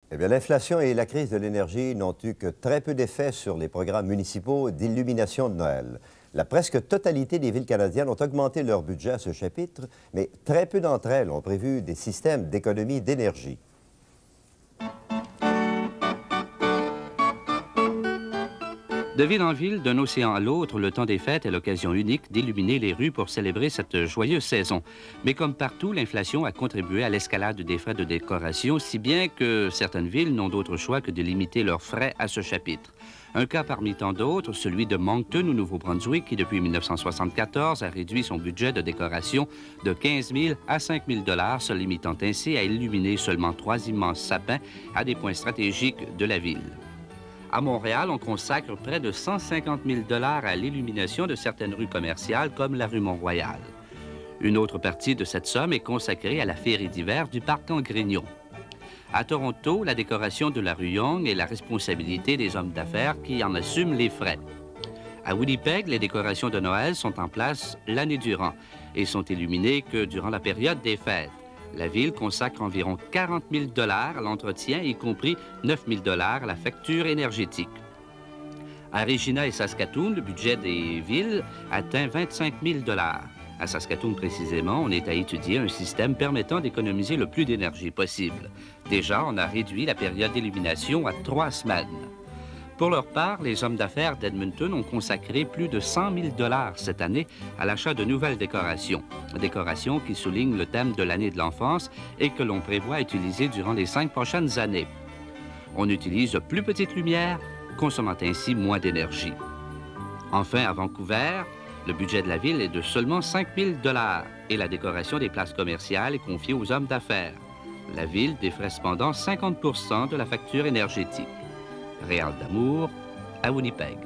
Eh bien, l'inflation et la crise de l'énergie n'ont eu que très peu d'effet sur les programmes municipaux d'illumination de Noël. La presque totalité des villes canadiennes ont augmenté leur budget à ce chapitre, mais très peu d'entre elles ont prévu des systèmes d'économie d'énergie. De ville en ville, d'un océan à l'autre, le temps des fêtes est l'occasion unique d'illuminer les rues pour célébrer cette joyeuse saison. Mais comme partout, l'inflation a contribué à l'escalade des frais de décoration, si bien que certaines villes n'ont d'autre choix que de limiter leurs frais à ce chapitre. Un cas parmi tant d'autres, celui de Moncton au Nouveau-Brunswick, qui depuis 1974 a réduit son budget de décoration de 15 000 à 5 000 $, se limitant ainsi à illuminer seulement 3 immenses sapins à des points stratégiques de la ville. À Montréal, on consacre près de 150 000 $ à l'illumination de certaines rues commerciales comme la rue Mont-Royal. Une autre partie de cette somme est consacrée à la féerie d'hiver du parc Grignon. À Toronto, la décoration de la rue Yonge est la responsabilité des hommes d'affaires qui en assument les frais. À Winnipeg, les décorations de Noël sont en place l'année durant et sont illuminées que durant la période des fêtes. La ville consacre environ 40 000 $ à l'entretien, y compris 9 000 $ à la facture énergétique. À Regina et Saskatoon, le budget des villes atteint 25 000 $. À Saskatoon, précisément, on est à étudier un système permettant d'économiser le plus d'énergie possible. Déjà, on a réduit la période d'illumination à 3 semaines. Pour leur part, les hommes d'affaires d'Edmonton ont consacré plus de 100 000 $ cette année à l'achat de nouvelles décorations. Décorations qui soulignent le thème de l'année de l'enfance et que l'on prévoit utiliser durant les 5 prochaines années. On utilise de plus petites lumières, consommant ainsi moins d'énergie. Enfin, à Vancouver, le budget de la ville est de seulement 5 000 $ et la décoration des places commerciales est confiée aux hommes d'affaires. La ville défraie cependant 50 % de la facture énergétique. Réal d'Amour, à Winnipeg.